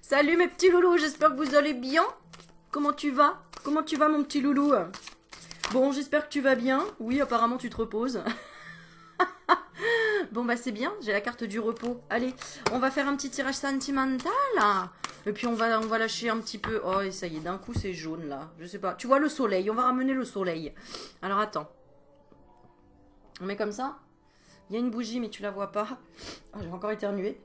Salut mes petits loulous, j'espère que vous allez bien. Comment tu vas? Comment tu vas mon petit loulou? Bon, j'espère que tu vas bien. Oui, apparemment tu te reposes. Bon bah c'est bien, j'ai la carte du repos. Allez, on va faire un petit tirage sentimental. Et puis on va lâcher un petit peu. Oh et ça y est, d'un coup c'est jaune là. Je sais pas. Tu vois le soleil, on va ramener le soleil. Alors attends. On met comme ça. Il y a une bougie mais tu la vois pas. Oh, j'ai encore éternué.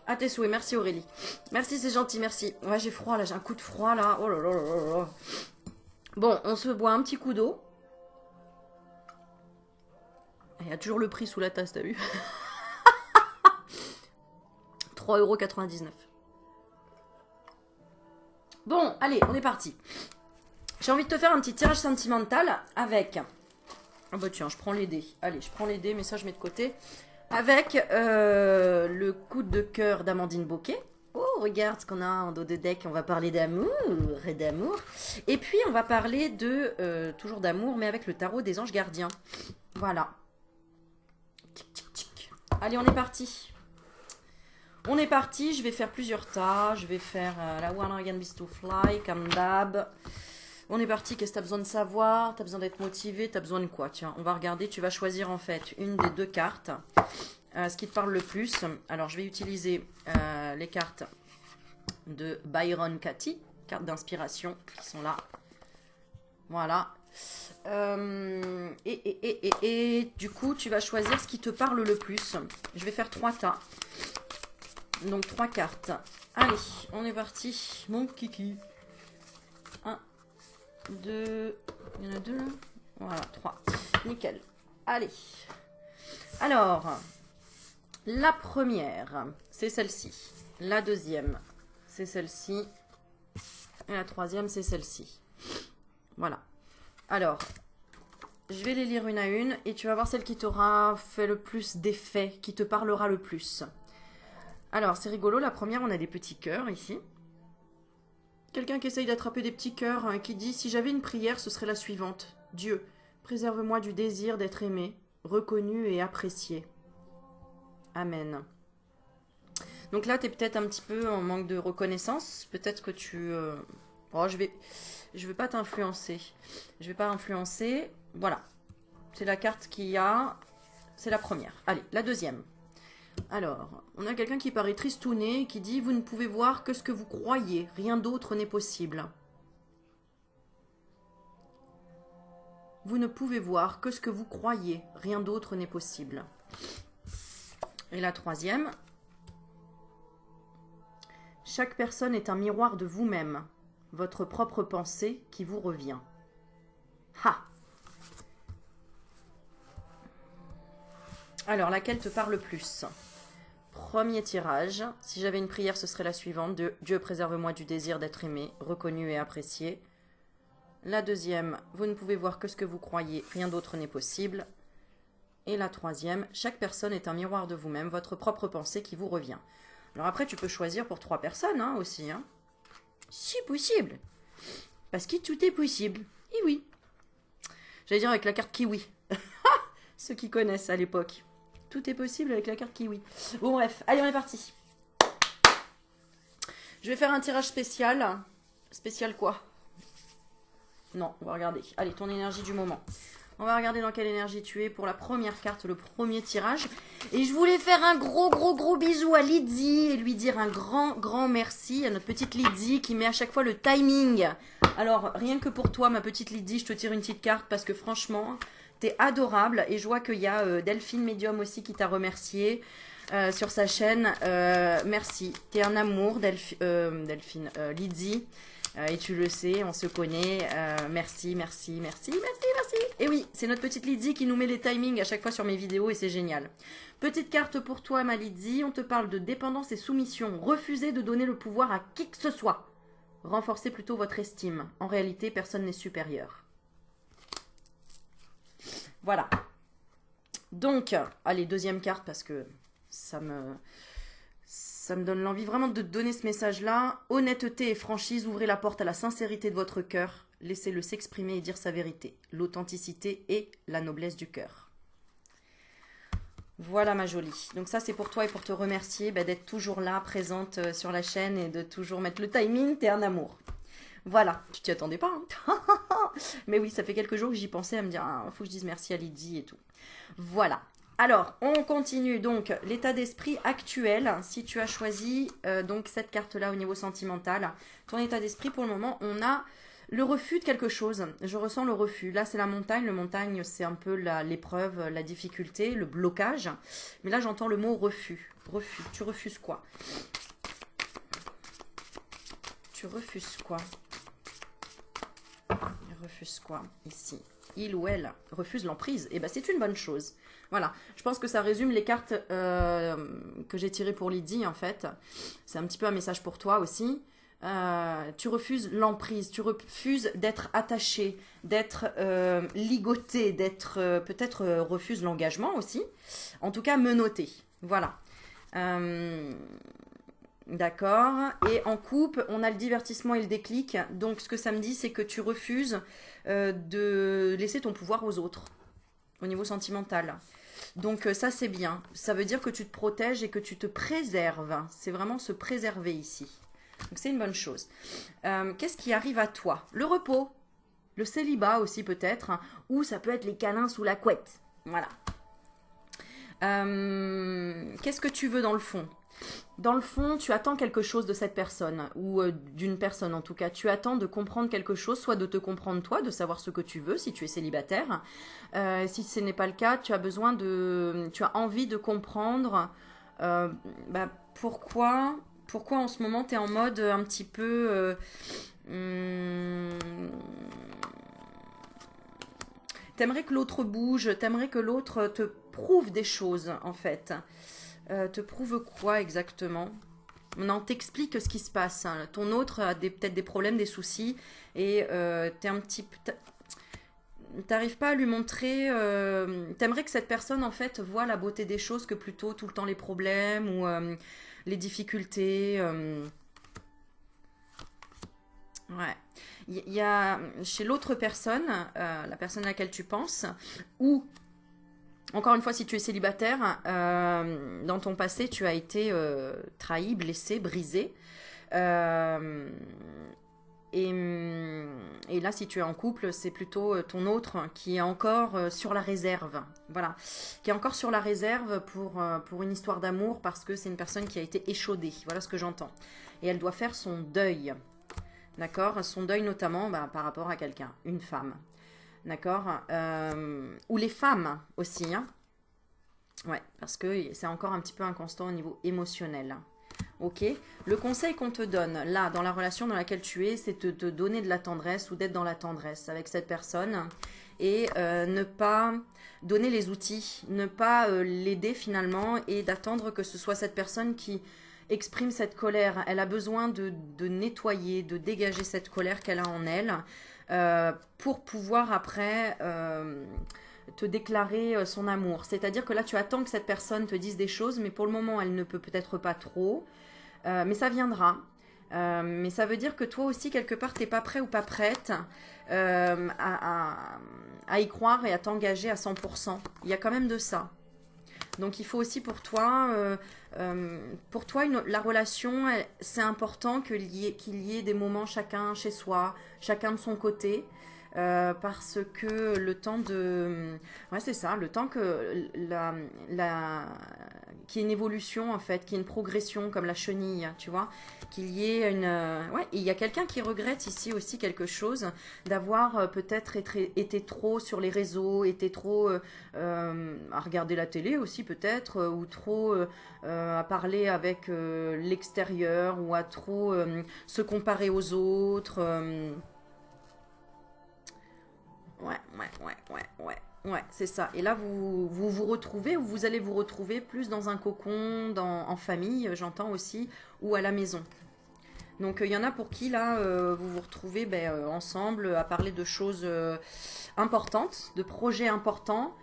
À tes souhaits, merci Aurélie. Merci, c'est gentil, merci. Ouais, j'ai froid là, j'ai un coup de froid là. Oh là là là là là. Bon, on se boit un petit coup d'eau. Il y a toujours le prix sous la tasse, t'as vu? 3,99 €. Bon, allez, on est parti. J'ai envie de te faire un petit tirage sentimental avec... Ah bah tiens, je prends les dés. Allez, je prends les dés, mais ça je mets de côté. Avec le coup de cœur d'Amandine Bocquet. Oh, regarde ce qu'on a en dos de deck. On va parler d'amour et d'amour. Et puis, on va parler de toujours d'amour, mais avec le tarot des anges gardiens. Voilà. Tic, tic, tic. Allez, on est parti. On est parti. Je vais faire plusieurs tas. Je vais faire la One Again Beast to Fly, comme d'hab. On est parti, qu'est-ce que tu as besoin de savoir? Tu as besoin d'être motivé? Tu as besoin de quoi? Tiens, on va regarder, tu vas choisir en fait une des deux cartes. Ce qui te parle le plus. Alors, je vais utiliser les cartes de Byron Katie, cartes d'inspiration qui sont là. Voilà. Et du coup, tu vas choisir ce qui te parle le plus. Je vais faire 3 tas. Donc, 3 cartes. Allez, on est parti. Mon kiki. 1, 2, il y en a 2 là. Voilà, 3. Nickel. Allez. Alors, la première, c'est celle-ci. La deuxième, c'est celle-ci. Et la troisième, c'est celle-ci. Voilà. Alors, je vais les lire une à une et tu vas voir celle qui t'aura fait le plus d'effet, qui te parlera le plus. Alors, c'est rigolo. La première, on a des petits cœurs ici. Quelqu'un qui essaye d'attraper des petits cœurs, hein, qui dit « Si j'avais une prière, ce serait la suivante. Dieu, préserve-moi du désir d'être aimé, reconnu et apprécié. Amen. » Donc là, tu es peut-être un petit peu en manque de reconnaissance. Peut-être que tu... Oh, je vais pas t'influencer. Je vais pas influencer. Voilà. C'est la carte qu'il y a. C'est la première. Allez, la deuxième. Alors, on a quelqu'un qui paraît tristouné, qui dit « Vous ne pouvez voir que ce que vous croyez, rien d'autre n'est possible. » Vous ne pouvez voir que ce que vous croyez, rien d'autre n'est possible. Et la troisième. Chaque personne est un miroir de vous-même, votre propre pensée qui vous revient. Ha! Alors, laquelle te parle le plus? Premier tirage. Si j'avais une prière, ce serait la suivante. Dieu préserve-moi du désir d'être aimé, reconnu et apprécié. La deuxième, vous ne pouvez voir que ce que vous croyez, rien d'autre n'est possible. Et la troisième, chaque personne est un miroir de vous-même, votre propre pensée qui vous revient. Alors après, tu peux choisir pour 3 personnes hein, aussi. Hein. Si possible. Parce que tout est possible. Et oui. J'allais dire avec la carte kiwi. Ceux qui connaissent à l'époque. Tout est possible avec la carte kiwi. Bon bref, allez on est parti. Je vais faire un tirage spécial. Spécial quoi? Non, on va regarder. Allez, ton énergie du moment. On va regarder dans quelle énergie tu es pour la première carte, le premier tirage. Et je voulais faire un gros bisou à Lydie et lui dire un grand merci à notre petite Lydie qui met à chaque fois le timing. Alors, rien que pour toi, ma petite Lydie, je te tire une petite carte parce que franchement, t'es adorable. Et je vois qu'il y a Delphine Medium aussi qui t'a remercié sur sa chaîne. Merci, t'es un amour, Delphine, Lydie. Et tu le sais, on se connaît. Merci. Et oui, c'est notre petite Lydie qui nous met les timings à chaque fois sur mes vidéos et c'est génial. Petite carte pour toi, ma Lydie. On te parle de dépendance et soumission. Refusez de donner le pouvoir à qui que ce soit. Renforcez plutôt votre estime. En réalité, personne n'est supérieur. Voilà. Donc, allez, deuxième carte parce que ça me donne l'envie vraiment de donner ce message-là. Honnêteté et franchise, ouvrez la porte à la sincérité de votre cœur. Laissez-le s'exprimer et dire sa vérité. L'authenticité et la noblesse du cœur. Voilà ma jolie. Donc ça c'est pour toi et pour te remercier d'être toujours là, présente sur la chaîne et de toujours mettre le timing, t'es un amour. Voilà, tu t'y attendais pas, hein. Mais oui, ça fait quelques jours que j'y pensais à me dire, ah, faut que je dise merci à Lydie et tout. Voilà. Alors, on continue donc l'état d'esprit actuel. Si tu as choisi donc cette carte-là au niveau sentimental, ton état d'esprit pour le moment, on a le refus de quelque chose. Je ressens le refus. Là, c'est la montagne. Le montagne, c'est un peu l'épreuve, la difficulté, le blocage. Mais là, j'entends le mot refus. Refus. Tu refuses quoi? Tu refuses quoi? Il refuse quoi ici? Il ou elle refuse l'emprise. Et ben c'est une bonne chose. Voilà, je pense que ça résume les cartes que j'ai tirées pour Lydie en fait. C'est un petit peu un message pour toi aussi. Tu refuses l'emprise, tu refuses d'être attaché, d'être ligoté, d'être peut-être refuses l'engagement aussi. En tout cas menotté. Voilà. D'accord. Et en couple, on a le divertissement et le déclic. Donc, ce que ça me dit, c'est que tu refuses de laisser ton pouvoir aux autres, au niveau sentimental. Donc, ça, c'est bien. Ça veut dire que tu te protèges et que tu te préserves. C'est vraiment se préserver ici. Donc, c'est une bonne chose. Qu'est-ce qui arrive à toi? Le repos, le célibat aussi peut-être, hein, ou ça peut être les câlins sous la couette. Voilà. Qu'est-ce que tu veux dans le fond? Dans le fond, tu attends quelque chose de cette personne, ou d'une personne en tout cas. Tu attends de comprendre quelque chose, soit de te comprendre toi, de savoir ce que tu veux si tu es célibataire. Si ce n'est pas le cas, tu as besoin de... Tu as envie de comprendre pourquoi en ce moment tu es en mode un petit peu... T'aimerais que l'autre bouge, t'aimerais que l'autre te prouve des choses en fait. Te prouve quoi exactement? Non, t'explique ce qui se passe. Hein. Ton autre a peut-être des problèmes, des soucis, et t'es un petit peu... T'arrives pas à lui montrer... T'aimerais que cette personne, en fait, voit la beauté des choses que plutôt tout le temps les problèmes ou les difficultés. Ouais. Il y a chez l'autre personne, la personne à laquelle tu penses, ou... Encore une fois, si tu es célibataire, dans ton passé, tu as été trahi, blessé, brisé. Et là, si tu es en couple, c'est plutôt ton autre qui est encore sur la réserve. Voilà. Qui est encore sur la réserve pour une histoire d'amour parce que c'est une personne qui a été échaudée. Voilà ce que j'entends. Et elle doit faire son deuil. D'accord? Son deuil notamment par rapport à quelqu'un, une femme. D'accord, ou les femmes aussi, hein. Ouais, parce que c'est encore un petit peu inconstant au niveau émotionnel. Ok, le conseil qu'on te donne, là, dans la relation dans laquelle tu es, c'est de te donner de la tendresse ou d'être dans la tendresse avec cette personne et ne pas donner les outils, ne pas l'aider finalement et d'attendre que ce soit cette personne qui exprime cette colère. Elle a besoin de nettoyer, de dégager cette colère qu'elle a en elle. Pour pouvoir après te déclarer son amour. C'est-à-dire que là, tu attends que cette personne te dise des choses, mais pour le moment, elle ne peut peut-être pas trop. Mais ça viendra. Mais ça veut dire que toi aussi, quelque part, tu n'es pas prêt ou pas prête à y croire et à t'engager à 100%. Il y a quand même de ça. Donc, il faut aussi pour toi la relation, c'est important qu'il y ait des moments chacun chez soi, chacun de son côté, parce que le temps de... Ouais, c'est ça, le temps que qu'il y ait une évolution, en fait, qu'il y ait une progression comme la chenille, tu vois, qu'il y ait une... Ouais, il y a quelqu'un qui regrette ici aussi quelque chose, d'avoir peut-être été trop sur les réseaux, été trop à regarder la télé aussi peut-être, ou trop à parler avec l'extérieur, ou à trop se comparer aux autres. Ouais, c'est ça. Et là, vous retrouvez, ou vous allez vous retrouver plus dans un cocon, en famille, j'entends aussi, ou à la maison. Donc, il y en a pour qui, là, vous vous retrouvez ensemble à parler de choses importantes, de projets importants,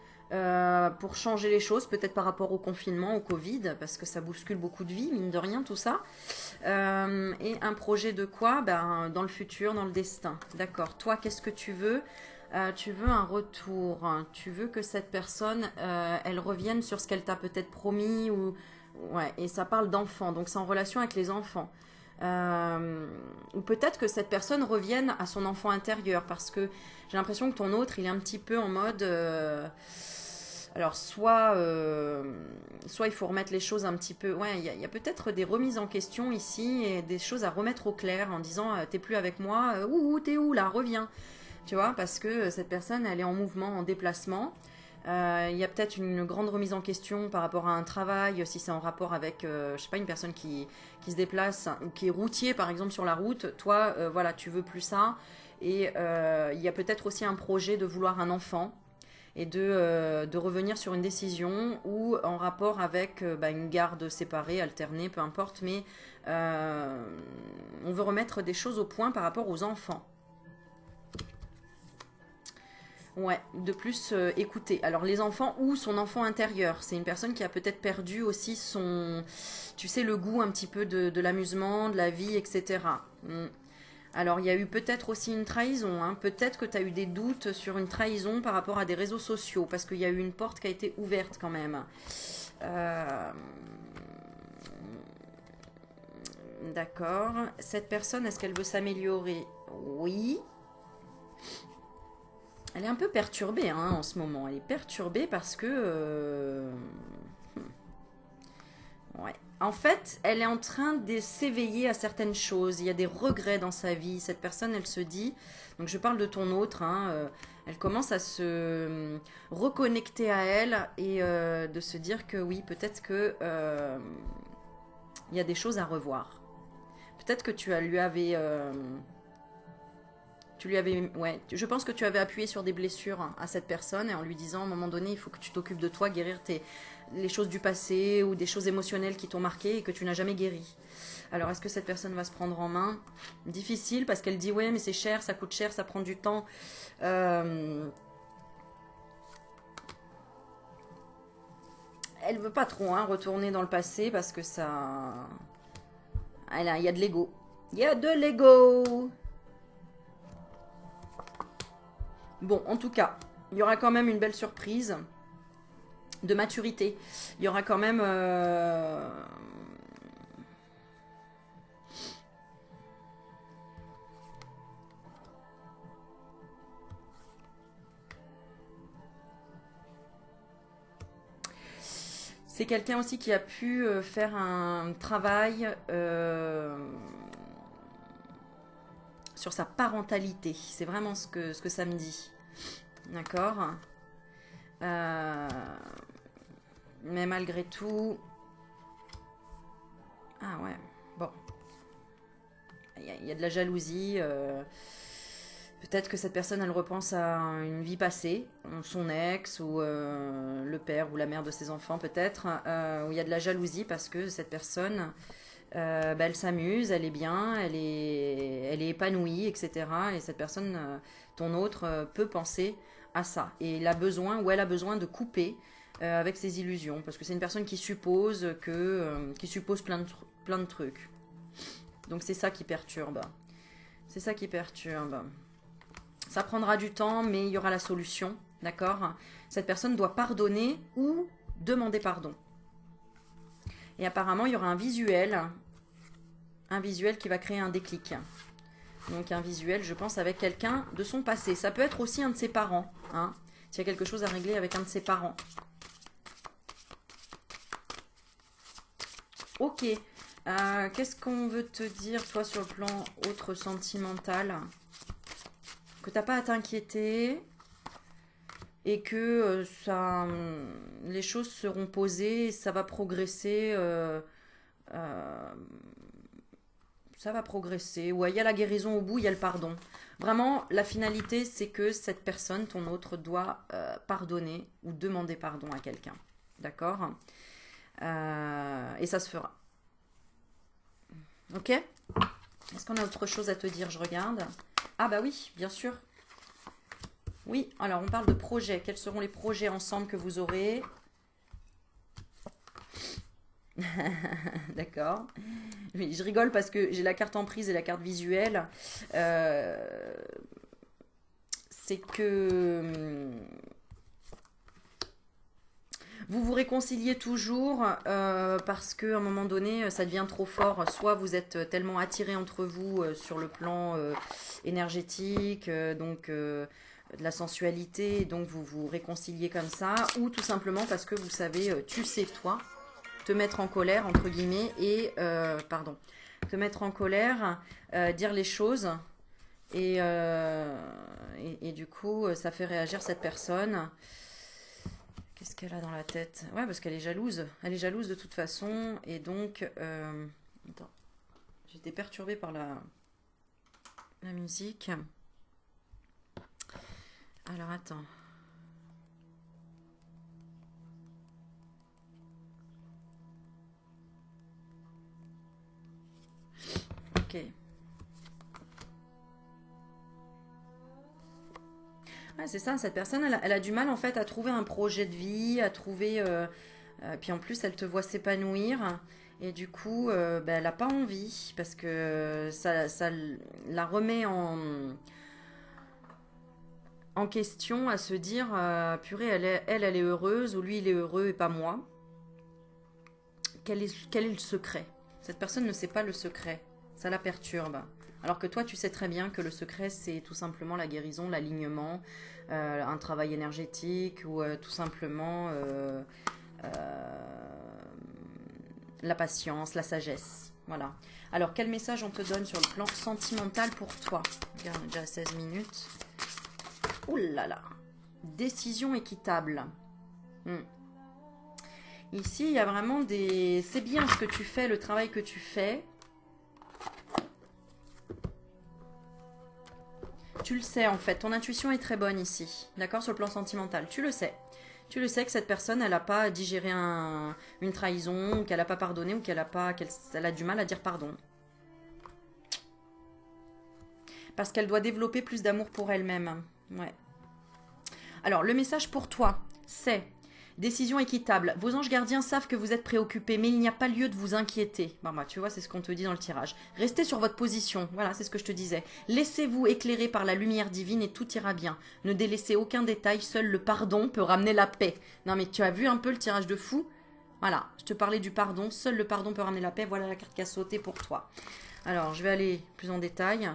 pour changer les choses, peut-être par rapport au confinement, au Covid, parce que ça bouscule beaucoup de vies, mine de rien, tout ça. Et un projet de quoi? Ben, dans le futur, dans le destin. D'accord. Toi, qu'est-ce que tu veux? Tu veux un retour. Tu veux que cette personne, elle revienne sur ce qu'elle t'a peut-être promis ou ouais. Et ça parle d'enfants, donc c'est en relation avec les enfants. Ou peut-être que cette personne revienne à son enfant intérieur, parce que j'ai l'impression que ton autre, il est un petit peu en mode. Alors, soit il faut remettre les choses un petit peu. Ouais, il y a peut-être des remises en question ici et des choses à remettre au clair en disant t'es plus avec moi, t'es où là, reviens. Tu vois, parce que cette personne, elle est en mouvement, en déplacement. Il y a peut-être une grande remise en question par rapport à un travail, si c'est en rapport avec, je sais pas, une personne qui se déplace ou qui est routier par exemple sur la route. Toi, voilà, tu veux plus ça. Et il y a peut-être aussi un projet de vouloir un enfant et de revenir sur une décision ou en rapport avec une garde séparée, alternée, peu importe, mais on veut remettre des choses au point par rapport aux enfants. Ouais, de plus écouter. Alors les enfants ou son enfant intérieur, c'est une personne qui a peut-être perdu aussi son, tu sais, le goût un petit peu de l'amusement, de la vie, etc. Alors, il y a eu peut-être aussi une trahison. Hein. Peut-être que tu as eu des doutes sur une trahison par rapport à des réseaux sociaux, parce qu'il y a eu une porte qui a été ouverte quand même. Euh, D'accord. Cette personne, est-ce qu'elle veut s'améliorer? Oui. Elle est un peu perturbée hein, en ce moment. Elle est perturbée parce que... Ouais. En fait, elle est en train de s'éveiller à certaines choses. Il y a des regrets dans sa vie. Cette personne, elle se dit, donc je parle de ton autre, hein, elle commence à se reconnecter à elle et de se dire que oui, peut-être que il y a des choses à revoir. Peut-être que ouais, je pense que tu avais appuyé sur des blessures hein, à cette personne et en lui disant à un moment donné, il faut que tu t'occupes de toi, guérir les choses du passé ou des choses émotionnelles qui t'ont marqué et que tu n'as jamais guéri. Alors, est-ce que cette personne va se prendre en main? Difficile parce qu'elle dit ouais, mais c'est cher, ça coûte cher, ça prend du temps. Elle veut pas trop hein, retourner dans le passé parce que ça, il y a de l'ego. Il y a de l'ego. Bon, en tout cas, il y aura quand même une belle surprise de maturité. Il y aura quand même... C'est quelqu'un aussi qui a pu faire un travail sur sa parentalité. C'est vraiment ce que ça me dit. D'accord. Euh, mais malgré tout... Ah ouais, bon. Il y a de la jalousie. Peut-être que cette personne, elle repense à une vie passée, son ex ou le père ou la mère de ses enfants peut-être, où il y a de la jalousie parce que cette personne, elle s'amuse, elle est bien, elle est épanouie, etc. Et cette personne, ton autre, peut penser à ça. Et il a besoin ou elle a besoin de couper avec ses illusions parce que c'est une personne qui suppose qui suppose plein de trucs. Donc c'est ça qui perturbe. C'est ça qui perturbe. Ça prendra du temps, mais il y aura la solution, d'accord? Cette personne doit pardonner ou demander pardon. Et apparemment, il y aura un visuel qui va créer un déclic. Donc un visuel, je pense, avec quelqu'un de son passé. Ça peut être aussi un de ses parents, hein, s'il y a quelque chose à régler avec un de ses parents. Ok. Qu'est-ce qu'on veut te dire, toi, sur le plan autre sentimental? Que t'as pas à t'inquiéter et que les choses seront posées, ça va progresser, ça va progresser. Ouais, il y a la guérison au bout, il y a le pardon. Vraiment, la finalité, c'est que cette personne, ton autre, doit pardonner ou demander pardon à quelqu'un. D'accord? Et ça se fera. Ok? Est-ce qu'on a autre chose à te dire? Je regarde. Ah bah oui, bien sûr. Oui, alors on parle de projets. Quels seront les projets ensemble que vous aurez? D'accord. Oui, je rigole parce que j'ai la carte emprise et la carte visuelle. Euh, c'est que vous vous réconciliez toujours parce qu'à un moment donné, ça devient trop fort. Soit vous êtes tellement attirés entre vous sur le plan énergétique, de la sensualité, donc vous vous réconciliez comme ça, ou tout simplement parce que vous savez, tu sais toi, te mettre en colère, entre guillemets, pardon, te mettre en colère, dire les choses, et du coup, ça fait réagir cette personne. Qu'est-ce qu'elle a dans la tête? Ouais, parce qu'elle est jalouse. Elle est jalouse de toute façon. Et donc... attends. J'étais perturbée par la musique. Alors, attends. Ok. Ouais, c'est ça, cette personne, elle a du mal en fait à trouver un projet de vie, à trouver... puis en plus, elle te voit s'épanouir. Et du coup, bah, elle n'a pas envie parce que ça la remet en question à se dire, purée, elle est heureuse ou lui, il est heureux et pas moi. Quel est le secret? Cette personne ne sait pas le secret. Ça la perturbe. Alors que toi, tu sais très bien que le secret, c'est tout simplement la guérison, l'alignement, un travail énergétique ou tout simplement la patience, la sagesse. Voilà. Alors, quel message on te donne sur le plan sentimental pour toi? Regarde, on est déjà à 16 minutes. Ouh là là. Décision équitable. Ici, il y a vraiment des... C'est bien ce que tu fais, le travail que tu fais. Tu le sais en fait, ton intuition est très bonne ici, d'accord, sur le plan sentimental, tu le sais. Tu le sais que cette personne, elle n'a pas digéré une trahison, qu'elle n'a pas pardonné ou qu'elle a du mal à dire pardon. Parce qu'elle doit développer plus d'amour pour elle-même. Ouais. Alors, le message pour toi, c'est décision équitable. Vos anges gardiens savent que vous êtes préoccupés, mais il n'y a pas lieu de vous inquiéter. Bah, tu vois, c'est ce qu'on te dit dans le tirage. Restez sur votre position. Voilà, c'est ce que je te disais. Laissez-vous éclairer par la lumière divine et tout ira bien. Ne délaissez aucun détail. Seul le pardon peut ramener la paix. Non, mais tu as vu un peu le tirage de fou? Voilà, je te parlais du pardon. Seul le pardon peut ramener la paix. Voilà la carte qui a sauté pour toi. Alors, je vais aller plus en détail.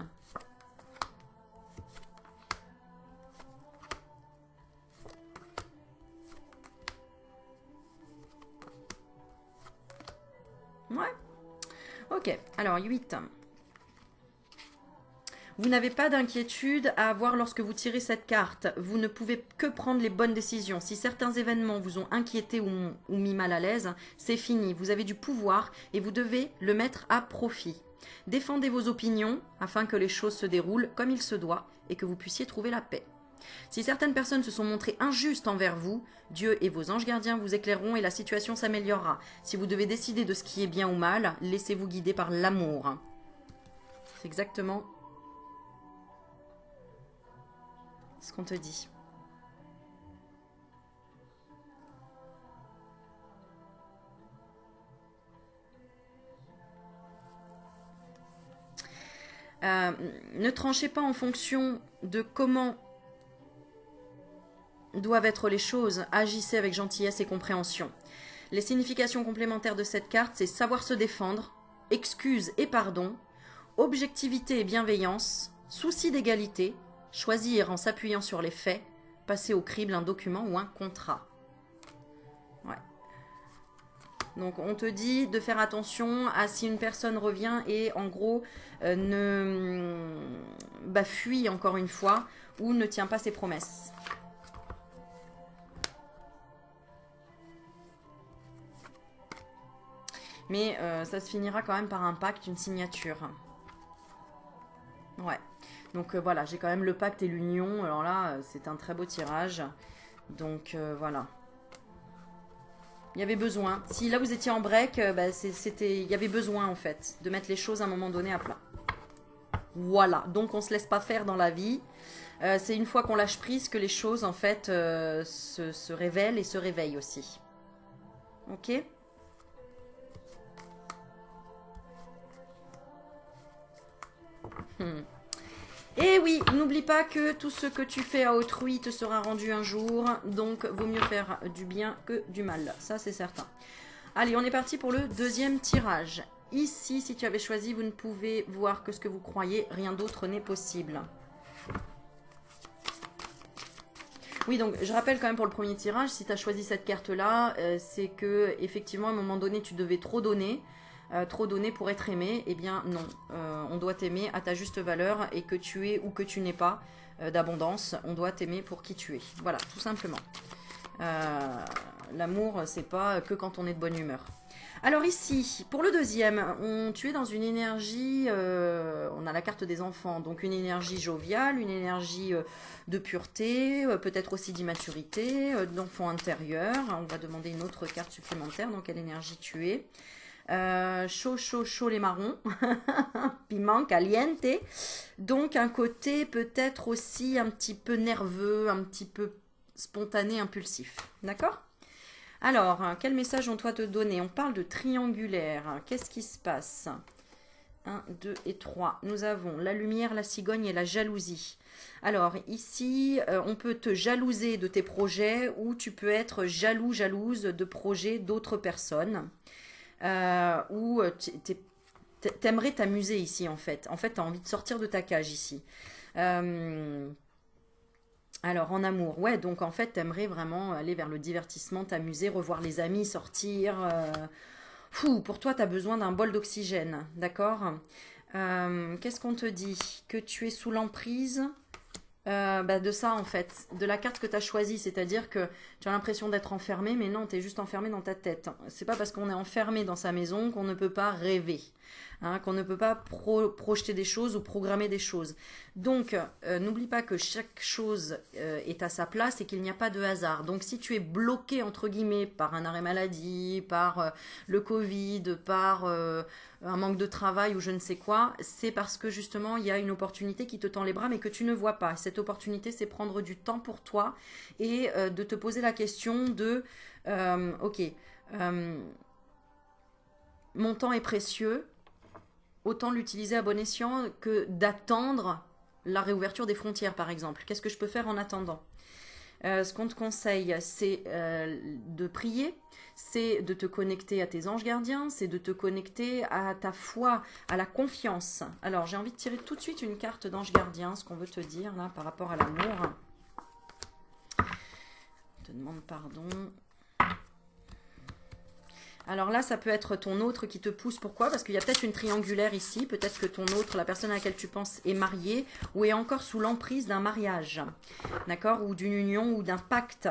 Ouais. Ok, alors 8. Vous n'avez pas d'inquiétude à avoir lorsque vous tirez cette carte. Vous ne pouvez que prendre les bonnes décisions. Si certains événements vous ont inquiété ou mis mal à l'aise, c'est fini. Vous avez du pouvoir et vous devez le mettre à profit. Défendez vos opinions afin que les choses se déroulent comme il se doit et que vous puissiez trouver la paix. Si certaines personnes se sont montrées injustes envers vous, Dieu et vos anges gardiens vous éclaireront et la situation s'améliorera. Si vous devez décider de ce qui est bien ou mal, laissez-vous guider par l'amour. C'est exactement ce qu'on te dit. Ne tranchez pas en fonction de comment doivent être les choses. Agissez avec gentillesse et compréhension. Les significations complémentaires de cette carte, c'est savoir se défendre, excuse et pardon, objectivité et bienveillance, souci d'égalité, choisir en s'appuyant sur les faits, passer au crible un document ou un contrat. Ouais. Donc on te dit de faire attention à si une personne revient et en gros fuit encore une fois ou ne tient pas ses promesses. Mais ça se finira quand même par un pacte, une signature. Ouais. Donc voilà, j'ai quand même le pacte et l'union. Alors là, c'est un très beau tirage. Donc voilà. Il y avait besoin. Si là vous étiez en break, il y avait besoin en fait de mettre les choses à un moment donné à plat. Voilà, donc on se laisse pas faire dans la vie. C'est une fois qu'on lâche prise que les choses en fait se révèlent et se réveillent aussi. Ok? Hmm. Et oui, n'oublie pas que tout ce que tu fais à autrui te sera rendu un jour, donc vaut mieux faire du bien que du mal, ça c'est certain. Allez, on est parti pour le deuxième tirage. Ici, si tu avais choisi, vous ne pouvez voir que ce que vous croyez, rien d'autre n'est possible. Oui, donc je rappelle quand même pour le premier tirage, si tu as choisi cette carte-là, c'est que effectivement à un moment donné, tu devais trop donner pour être aimé. Eh bien non, on doit t'aimer à ta juste valeur et que tu aies ou que tu n'aies pas d'abondance, on doit t'aimer pour qui tu es. Voilà, tout simplement. L'amour, c'est pas que quand on est de bonne humeur. Alors ici, pour le deuxième, tu es dans une énergie, on a la carte des enfants, donc une énergie joviale, une énergie de pureté, peut-être aussi d'immaturité, d'enfant intérieur. On va demander une autre carte supplémentaire, dans quelle énergie tu es. Chaud, chaud, chaud les marrons, piment, caliente. Donc un côté peut-être aussi un petit peu nerveux, un petit peu spontané, impulsif. D'accord ? Alors, quel message on doit te donner? On parle de triangulaire. Qu'est-ce qui se passe? 1, 2 et 3. Nous avons la lumière, la cigogne et la jalousie. Alors, ici, on peut te jalouser de tes projets ou tu peux être jaloux, jalouse de projets d'autres personnes. Ou t'aimerais t'amuser ici, en fait. En fait, tu as envie de sortir de ta cage ici. Alors, en amour, ouais, donc en fait, t'aimerais vraiment aller vers le divertissement, t'amuser, revoir les amis, sortir. Pour toi, t'as besoin d'un bol d'oxygène, d'accord? Qu'est-ce qu'on te dit? Que tu es sous l'emprise de ça, en fait, de la carte que tu as choisie, c'est-à-dire que tu as l'impression d'être enfermé, mais non, tu es juste enfermé dans ta tête. C'est pas parce qu'on est enfermé dans sa maison qu'on ne peut pas rêver. Qu'on ne peut pas projeter des choses ou programmer des choses. Donc, n'oublie pas que chaque chose est à sa place et qu'il n'y a pas de hasard. Donc, si tu es bloqué, entre guillemets, par un arrêt maladie, par le Covid, par un manque de travail ou je ne sais quoi, c'est parce que justement, il y a une opportunité qui te tend les bras, mais que tu ne vois pas. Cette opportunité, c'est prendre du temps pour toi et de te poser la question de, ok, mon temps est précieux, autant l'utiliser à bon escient que d'attendre la réouverture des frontières, par exemple. Qu'est-ce que je peux faire en attendant? Ce qu'on te conseille, c'est de prier, c'est de te connecter à tes anges gardiens, c'est de te connecter à ta foi, à la confiance. Alors, j'ai envie de tirer tout de suite une carte d'ange gardien, ce qu'on veut te dire là par rapport à l'amour. Je te demande pardon. Alors là, ça peut être ton autre qui te pousse. Pourquoi? Parce qu'il y a peut-être une triangulaire ici. Peut-être que ton autre, la personne à laquelle tu penses, est mariée ou est encore sous l'emprise d'un mariage. D'accord? Ou d'une union ou d'un pacte.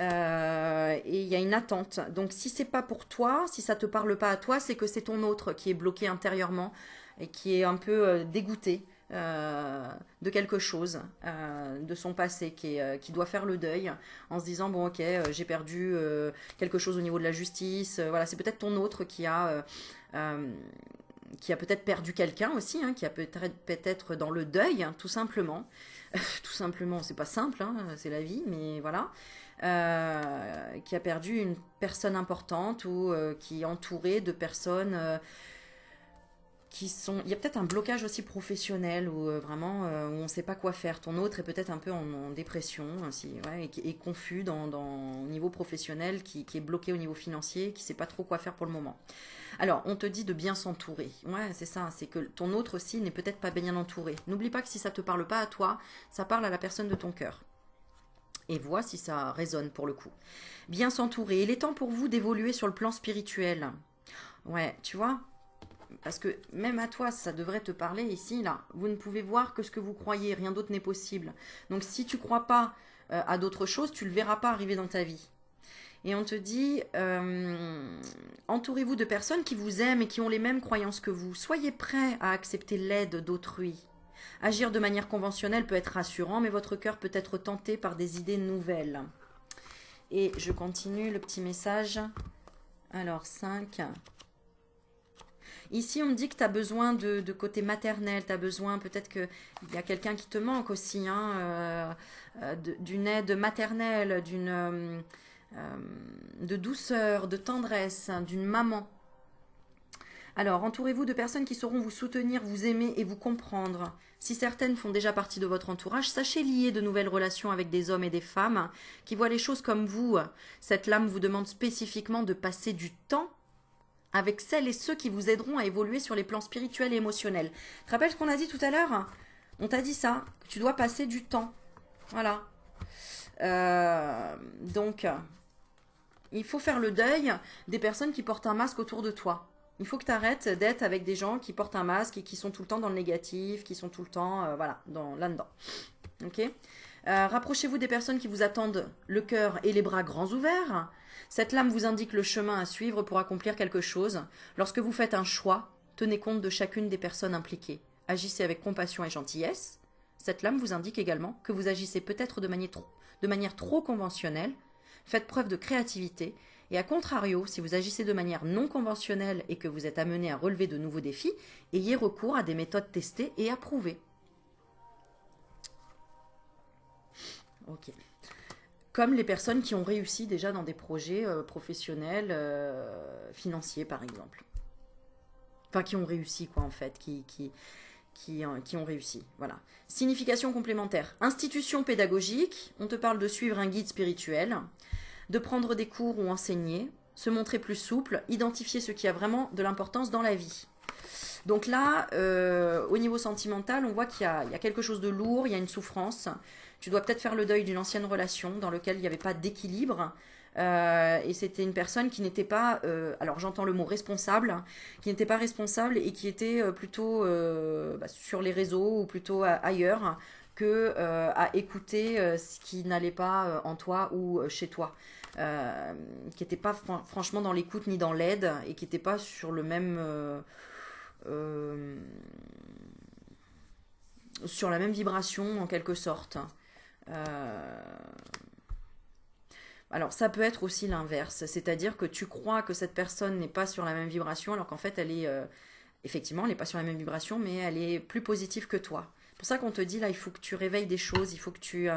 Et il y a une attente. Donc si c'est pas pour toi, si ça te parle pas à toi, c'est que c'est ton autre qui est bloqué intérieurement et qui est un peu dégoûté de quelque chose, de son passé, qui doit faire le deuil en se disant bon ok j'ai perdu quelque chose au niveau de la justice. Voilà, c'est peut-être ton autre qui a peut-être perdu quelqu'un aussi, qui a peut-être dans le deuil, tout simplement. Tout simplement, c'est pas simple, c'est la vie, mais voilà. Qui a perdu une personne importante ou qui est entouré de personnes qui sont... Il y a peut-être un blocage aussi professionnel où vraiment où on ne sait pas quoi faire. Ton autre est peut-être un peu en dépression aussi, ouais, et qui est confus au niveau professionnel, qui est bloqué au niveau financier, qui ne sait pas trop quoi faire pour le moment. Alors, on te dit de bien s'entourer. Ouais, c'est ça, c'est que ton autre aussi n'est peut-être pas bien entouré. N'oublie pas que si ça ne te parle pas à toi, ça parle à la personne de ton cœur. Et vois si ça résonne pour le coup. Bien s'entourer. Il est temps pour vous d'évoluer sur le plan spirituel. Ouais, tu vois, parce que même à toi, ça devrait te parler ici, là. Vous ne pouvez voir que ce que vous croyez, rien d'autre n'est possible. Donc si tu ne crois pas à d'autres choses, tu ne le verras pas arriver dans ta vie. Et on te dit, entourez-vous de personnes qui vous aiment et qui ont les mêmes croyances que vous. Soyez prêts à accepter l'aide d'autrui. Agir de manière conventionnelle peut être rassurant, mais votre cœur peut être tenté par des idées nouvelles. Et je continue le petit message. Alors, 5. Ici, on me dit que tu as besoin de côté maternel, tu as besoin, peut-être qu'il y a quelqu'un qui te manque aussi, hein, d'une aide maternelle, de douceur, de tendresse, hein, d'une maman. Alors, entourez-vous de personnes qui sauront vous soutenir, vous aimer et vous comprendre. Si certaines font déjà partie de votre entourage, sachez lier de nouvelles relations avec des hommes et des femmes qui voient les choses comme vous. Cette lame vous demande spécifiquement de passer du temps avec celles et ceux qui vous aideront à évoluer sur les plans spirituels et émotionnels. Tu te rappelles ce qu'on a dit tout à l'heure? On t'a dit ça, que tu dois passer du temps. Voilà. Donc, il faut faire le deuil des personnes qui portent un masque autour de toi. Il faut que tu arrêtes d'être avec des gens qui portent un masque et qui sont tout le temps dans le négatif, qui sont tout le temps voilà, là-dedans. Ok. Rapprochez-vous des personnes qui vous attendent le cœur et les bras grands ouverts. Cette lame vous indique le chemin à suivre pour accomplir quelque chose. Lorsque vous faites un choix, tenez compte de chacune des personnes impliquées. Agissez avec compassion et gentillesse. Cette lame vous indique également que vous agissez peut-être de manière trop conventionnelle. Faites preuve de créativité. Et à contrario, si vous agissez de manière non conventionnelle et que vous êtes amené à relever de nouveaux défis, ayez recours à des méthodes testées et approuvées. Ok. Comme les personnes qui ont réussi déjà dans des projets professionnels, financiers par exemple. Enfin, qui ont réussi quoi en fait, qui ont réussi. Voilà. Signification complémentaire. Institution pédagogique, on te parle de suivre un guide spirituel, de prendre des cours ou enseigner, se montrer plus souple, identifier ce qui a vraiment de l'importance dans la vie. Donc là, au niveau sentimental, on voit qu'il y a quelque chose de lourd, il y a une souffrance. Tu dois peut-être faire le deuil d'une ancienne relation dans laquelle il n'y avait pas d'équilibre. Et c'était une personne qui n'était pas, alors j'entends le mot responsable, qui n'était pas responsable et qui était plutôt sur les réseaux ou plutôt ailleurs que à écouter ce qui n'allait pas en toi ou chez toi. Qui n'était pas franchement dans l'écoute ni dans l'aide et qui n'était pas sur le même sur la même vibration en quelque sorte. Alors ça peut être aussi l'inverse, c'est-à-dire que tu crois que cette personne n'est pas sur la même vibration alors qu'en fait elle est effectivement elle n'est pas sur la même vibration mais elle est plus positive que toi. C'est pour ça qu'on te dit là il faut que tu réveilles des choses, il faut que tu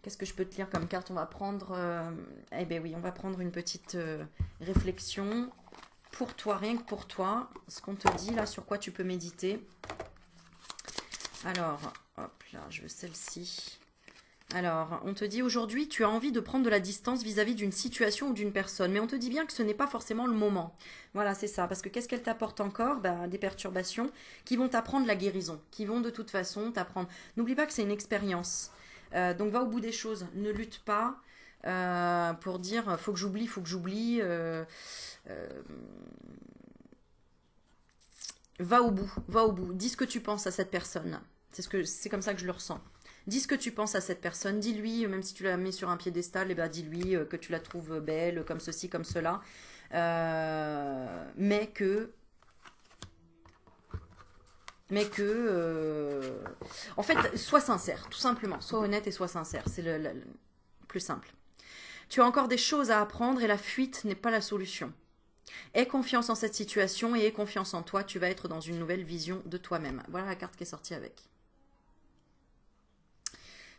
qu'est-ce que je peux te lire comme carte? On va prendre eh ben oui, on va prendre une petite réflexion pour toi, rien que pour toi, ce qu'on te dit là, sur quoi tu peux méditer. Alors, hop là, je veux celle-ci. Alors, on te dit aujourd'hui, tu as envie de prendre de la distance vis-à-vis d'une situation ou d'une personne, mais on te dit bien que ce n'est pas forcément le moment. Voilà, c'est ça, parce que qu'est-ce qu'elle t'apporte encore? Des perturbations qui vont t'apprendre la guérison, qui vont de toute façon t'apprendre. N'oublie pas que c'est une expérience. Donc va au bout des choses, ne lutte pas pour dire faut que j'oublie. Va au bout, dis ce que tu penses à cette personne. C'est comme ça que je le ressens. Dis ce que tu penses à cette personne, dis-lui, même si tu la mets sur un piédestal, dis-lui que tu la trouves belle, comme ceci, comme cela. Mais que en fait, sois sincère, tout simplement. Sois honnête et sois sincère. C'est le plus simple. Tu as encore des choses à apprendre et la fuite n'est pas la solution. Aie confiance en cette situation et aie confiance en toi. Tu vas être dans une nouvelle vision de toi-même. Voilà la carte qui est sortie avec.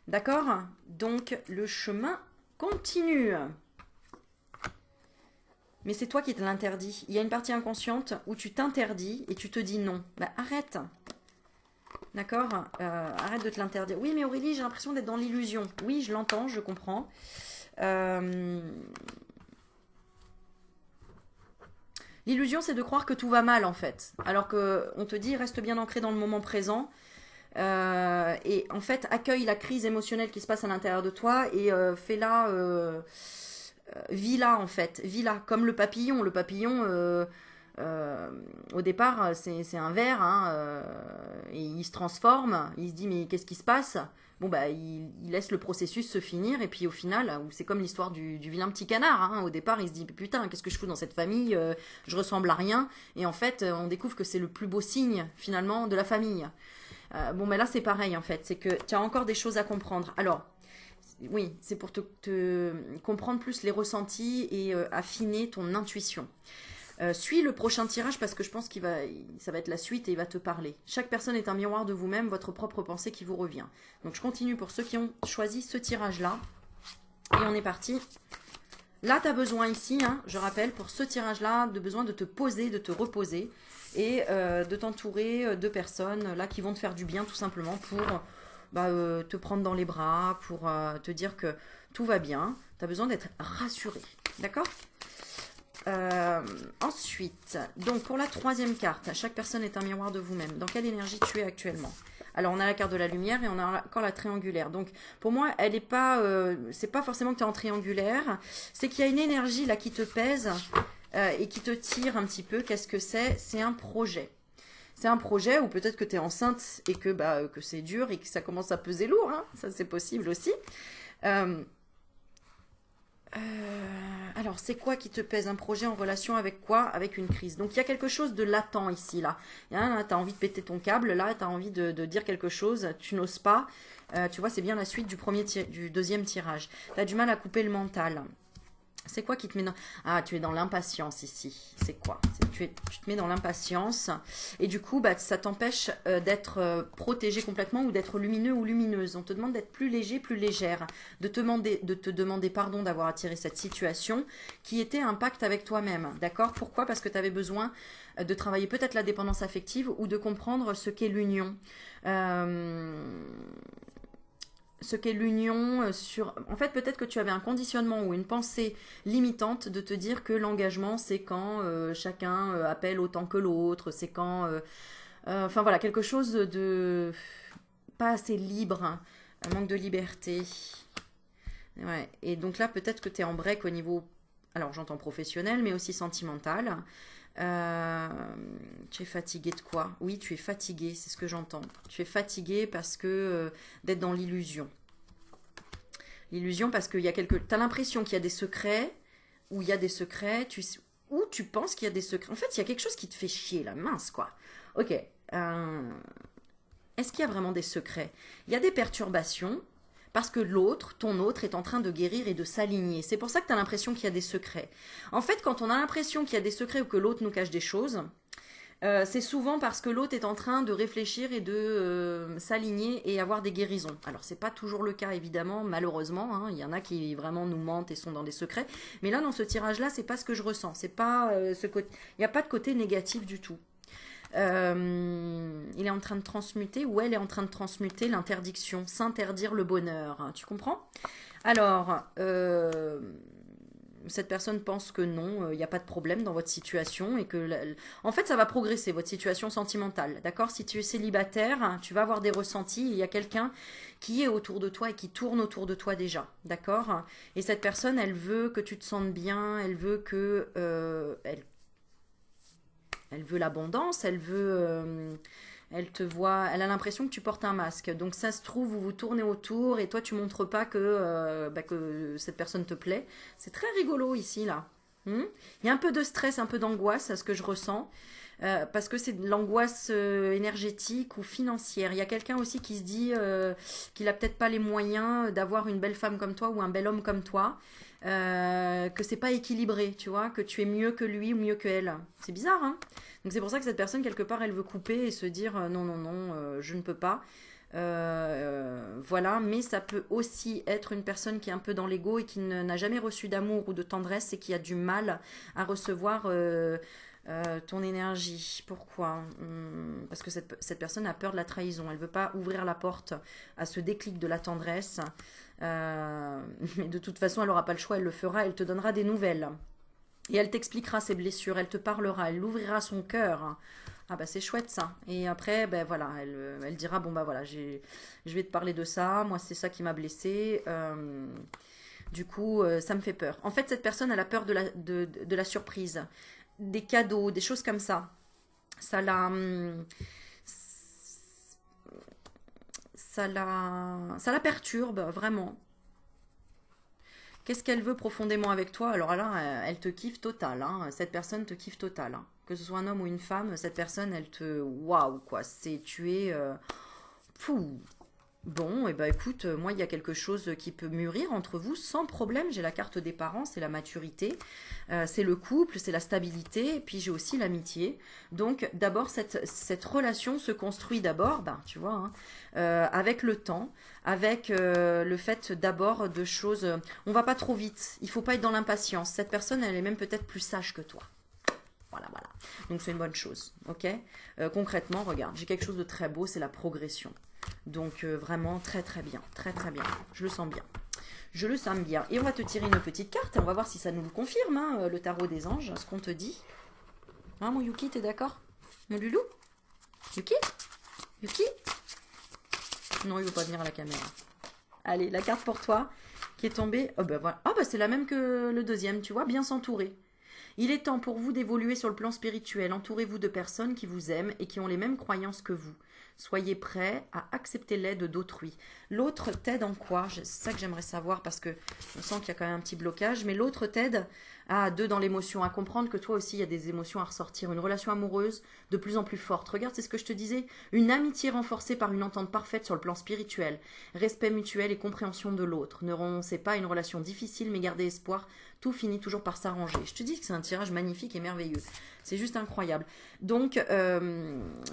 D'accord? Donc, le chemin continue. Mais c'est toi qui te l'interdis. Il y a une partie inconsciente où tu t'interdis et tu te dis non. Arrête. D'accord? Arrête de te l'interdire. Oui, mais Aurélie, j'ai l'impression d'être dans l'illusion. Oui, je l'entends, je comprends. L'illusion, c'est de croire que tout va mal, en fait. Alors qu'on te dit, reste bien ancré dans le moment présent. Et en fait, accueille la crise émotionnelle qui se passe à l'intérieur de toi et fais-la... vis-la, en fait. Vis-la, comme le papillon. Le papillon... au départ, c'est un ver, hein, et il se transforme, il se dit mais qu'est-ce qui se passe? Bon il laisse le processus se finir et puis au final, c'est comme l'histoire du vilain petit canard, hein, au départ il se dit putain qu'est-ce que je fous dans cette famille, je ressemble à rien, et en fait on découvre que c'est le plus beau signe finalement de la famille. Là c'est pareil en fait, c'est que tu as encore des choses à comprendre. Alors oui, c'est pour te comprendre plus les ressentis et affiner ton intuition. Suis le prochain tirage parce que je pense ça va être la suite et il va te parler. Chaque personne est un miroir de vous-même, votre propre pensée qui vous revient. Donc je continue pour ceux qui ont choisi ce tirage-là. Et on est parti. Là, tu as besoin ici, hein, je rappelle, pour ce tirage-là, besoin de te poser, de te reposer et de t'entourer de personnes là qui vont te faire du bien tout simplement pour te prendre dans les bras, pour te dire que tout va bien. Tu as besoin d'être rassuré. D'accord ? Ensuite, donc pour la troisième carte, chaque personne est un miroir de vous-même. Dans quelle énergie tu es actuellement? Alors on a la carte de la lumière et on a encore la triangulaire. Donc pour moi, elle n'est pas, c'est pas forcément que tu es en triangulaire, c'est qu'il y a une énergie là qui te pèse et qui te tire un petit peu. Qu'est-ce que c'est? C'est un projet. C'est un projet ou peut-être que tu es enceinte et que c'est dur et que ça commence à peser lourd. Hein. Ça c'est possible aussi. Alors, c'est quoi qui te pèse? Un projet en relation avec quoi? Avec une crise. Donc, il y a quelque chose de latent ici, là. Là, tu as envie de péter ton câble. Là, tu as envie de dire quelque chose. Tu n'oses pas. Tu vois, c'est bien la suite du deuxième tirage. Tu as du mal à couper le mental. C'est quoi qui te met dans... Ah, tu es dans l'impatience ici. C'est quoi? Tu te mets dans l'impatience. Et du coup, ça t'empêche d'être protégé complètement ou d'être lumineux ou lumineuse. On te demande d'être plus léger, plus légère. De te demander pardon d'avoir attiré cette situation qui était un pacte avec toi-même. D'accord? Pourquoi? Parce que tu avais besoin de travailler peut-être la dépendance affective ou de comprendre ce qu'est l'union. Ce qu'est l'union sur... En fait, peut-être que tu avais un conditionnement ou une pensée limitante de te dire que l'engagement, c'est quand chacun appelle autant que l'autre, c'est quand... Enfin voilà, quelque chose de pas assez libre, hein, un manque de liberté. Ouais. Et donc là, peut-être que tu es en break au niveau... Alors, j'entends professionnel, mais aussi sentimental. Tu es fatigué de quoi? Oui, tu es fatigué, c'est ce que j'entends. Tu es fatigué parce que d'être dans l'illusion. L'illusion parce qu'il y a t'as l'impression qu'il y a des secrets, ou il y a des secrets, ou tu penses qu'il y a des secrets. En fait, il y a quelque chose qui te fait chier, là, mince, quoi. Ok. Est-ce qu'il y a vraiment des secrets? Il y a des perturbations, parce que ton autre, est en train de guérir et de s'aligner. C'est pour ça que tu as l'impression qu'il y a des secrets. En fait, quand on a l'impression qu'il y a des secrets ou que l'autre nous cache des choses, c'est souvent parce que l'autre est en train de réfléchir et de s'aligner et avoir des guérisons. Alors, c'est pas toujours le cas, évidemment, malheureusement. Hein. Il y en a qui vraiment nous mentent et sont dans des secrets. Mais là, dans ce tirage-là, c'est pas ce que je ressens. C'est pas ce côté. Il n'y a pas de côté négatif du tout. Il est en train de transmuter, ou elle est en train de transmuter l'interdiction, s'interdire le bonheur. Hein, tu comprends? Alors, cette personne pense que non, il n'y a pas de problème dans votre situation et que, en fait, ça va progresser, votre situation sentimentale. D'accord? Si tu es célibataire, tu vas avoir des ressentis. Il y a quelqu'un qui est autour de toi et qui tourne autour de toi déjà. D'accord? Et cette personne, elle veut que tu te sentes bien, elle veut que elle veut l'abondance, elle te voit, elle a l'impression que tu portes un masque. Donc ça se trouve, vous vous tournez autour et toi tu montres pas que cette personne te plaît. C'est très rigolo ici là. Il y a un peu de stress, un peu d'angoisse à ce que je ressens. Parce que c'est de l'angoisse énergétique ou financière. Il y a quelqu'un aussi qui se dit qu'il a peut-être pas les moyens d'avoir une belle femme comme toi ou un bel homme comme toi. Que c'est pas équilibré, tu vois, que tu es mieux que lui ou mieux que elle. C'est bizarre, hein? Donc c'est pour ça que cette personne, quelque part, elle veut couper et se dire non, non, non, je ne peux pas. Voilà, mais ça peut aussi être une personne qui est un peu dans l'ego et qui n'a jamais reçu d'amour ou de tendresse et qui a du mal à recevoir ton énergie. Pourquoi? Parce que cette personne a peur de la trahison. Elle ne veut pas ouvrir la porte à ce déclic de la tendresse. Mais de toute façon, elle n'aura pas le choix, elle le fera, elle te donnera des nouvelles. Et elle t'expliquera ses blessures, elle te parlera, elle ouvrira son cœur. Ah bah c'est chouette ça. Et après, ben voilà, elle dira, bon bah voilà, je vais te parler de ça, moi c'est ça qui m'a blessée. Du coup, ça me fait peur. En fait, cette personne, elle a peur de la surprise, des cadeaux, des choses comme ça. Ça la perturbe, vraiment. Qu'est-ce qu'elle veut profondément avec toi? Alors là, elle te kiffe total. Hein. Cette personne te kiffe total. Hein. Que ce soit un homme ou une femme, cette personne, elle te... Waouh, quoi. Tu es... Fou. Bon, et bah écoute, moi il y a quelque chose qui peut mûrir entre vous sans problème. J'ai la carte des parents, c'est la maturité, c'est le couple, c'est la stabilité, et puis j'ai aussi l'amitié. Donc d'abord cette relation se construit d'abord, ben, tu vois, hein, avec le temps, avec le fait d'abord de choses. On va pas trop vite, il faut pas être dans l'impatience. Cette personne, elle est même peut-être plus sage que toi. Voilà, voilà. Donc c'est une bonne chose, ok. Concrètement, regarde, j'ai quelque chose de très beau, c'est la progression. Donc vraiment très très bien, très très bien. Je le sens bien. Je le sens bien. Et on va te tirer une petite carte, on va voir si ça nous le confirme, hein, le tarot des anges, ce qu'on te dit. Hein, mon Yuki, t'es d'accord? Mon Loulou? Yuki? Yuki? Non, il veut pas venir à la caméra. Allez, la carte pour toi qui est tombée. Oh bah voilà. Oh bah c'est la même que le deuxième, tu vois, bien s'entourer. Il est temps pour vous d'évoluer sur le plan spirituel. Entourez-vous de personnes qui vous aiment et qui ont les mêmes croyances que vous. Soyez prêts à accepter l'aide d'autrui. L'autre t'aide en quoi? C'est ça que j'aimerais savoir parce que on sent qu'il y a quand même un petit blocage. Mais l'autre t'aide à deux dans l'émotion, à comprendre que toi aussi il y a des émotions à ressortir. Une relation amoureuse de plus en plus forte. Regarde, c'est ce que je te disais. Une amitié renforcée par une entente parfaite sur le plan spirituel. Respect mutuel et compréhension de l'autre. Ne renoncez pas à une relation difficile mais gardez espoir. Tout finit toujours par s'arranger. Je te dis que c'est un tirage magnifique et merveilleux. C'est juste incroyable. Donc,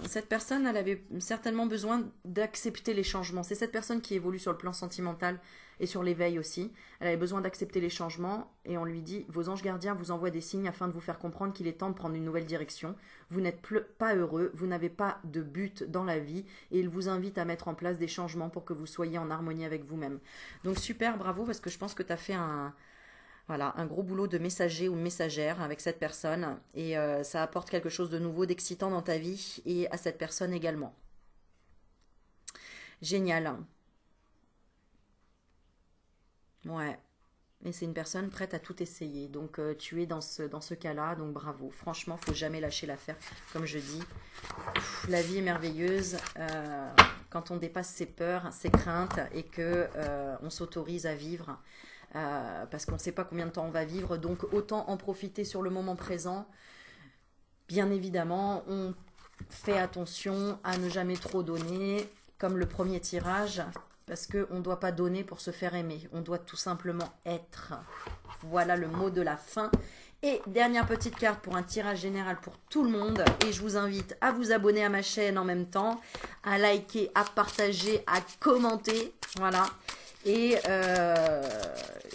cette personne, elle avait certainement besoin d'accepter les changements. C'est cette personne qui évolue sur le plan sentimental et sur l'éveil aussi. Elle avait besoin d'accepter les changements et on lui dit, vos anges gardiens vous envoient des signes afin de vous faire comprendre qu'il est temps de prendre une nouvelle direction. Vous n'êtes pas heureux, vous n'avez pas de but dans la vie et il vous invite à mettre en place des changements pour que vous soyez en harmonie avec vous-même. Donc super, bravo, parce que je pense que tu as fait voilà, un gros boulot de messager ou messagère avec cette personne et ça apporte quelque chose de nouveau, d'excitant dans ta vie et à cette personne également. Génial. Ouais. Et c'est une personne prête à tout essayer. Donc tu es dans ce cas-là, donc bravo. Franchement, faut jamais lâcher l'affaire, comme je dis. La vie est merveilleuse quand on dépasse ses peurs, ses craintes et que on s'autorise à vivre. Parce qu'on ne sait pas combien de temps on va vivre, donc autant en profiter sur le moment présent. Bien évidemment, on fait attention à ne jamais trop donner, comme le premier tirage, parce qu'on ne doit pas donner pour se faire aimer, on doit tout simplement être. Voilà le mot de la fin. Et dernière petite carte pour un tirage général pour tout le monde. Et je vous invite à vous abonner à ma chaîne en même temps, à liker, à partager, à commenter. Voilà. Et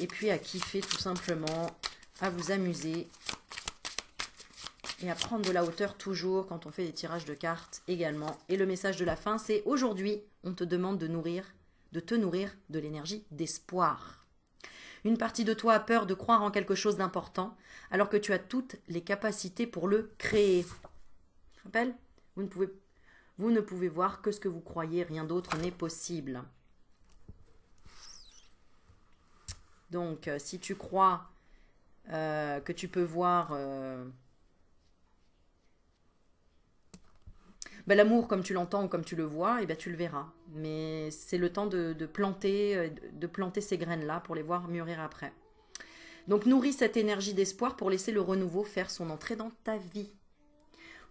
puis à kiffer tout simplement, à vous amuser et à prendre de la hauteur toujours quand on fait des tirages de cartes également. Et le message de la fin, c'est aujourd'hui, on te demande de te nourrir de l'énergie d'espoir. Une partie de toi a peur de croire en quelque chose d'important, alors que tu as toutes les capacités pour le créer. Je rappelle, vous ne pouvez voir que ce que vous croyez, rien d'autre n'est possible. Donc, si tu crois que tu peux voir l'amour comme tu l'entends ou comme tu le vois, et ben, tu le verras. Mais c'est le temps de planter ces graines-là pour les voir mûrir après. Donc, nourris cette énergie d'espoir pour laisser le renouveau faire son entrée dans ta vie.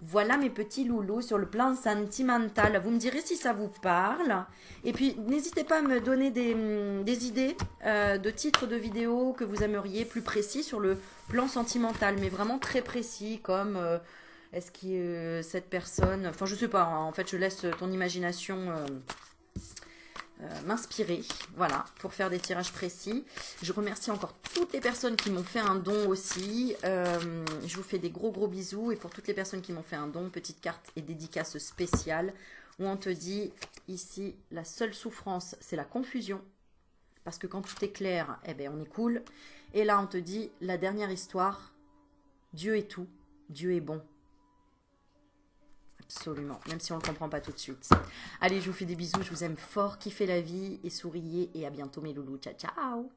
Voilà mes petits loulous sur le plan sentimental. Vous me direz si ça vous parle. Et puis, n'hésitez pas à me donner des idées de titres de vidéos que vous aimeriez plus précis sur le plan sentimental, mais vraiment très précis, comme est-ce que cette personne... Enfin, je sais pas, hein, en fait, je laisse ton imagination m'inspirer, voilà, pour faire des tirages précis. Je remercie encore toutes les personnes qui m'ont fait un don aussi. Je vous fais des gros bisous. Et pour toutes les personnes qui m'ont fait un don, petite carte et dédicace spéciale où on te dit ici, la seule souffrance, c'est la confusion. Parce que quand tout est clair, eh ben, on est cool. Et là, on te dit, la dernière histoire, Dieu est tout, Dieu est bon. Absolument, même si on ne le comprend pas tout de suite. Allez, je vous fais des bisous, je vous aime fort, kiffez la vie et souriez et à bientôt mes loulous. Ciao, ciao.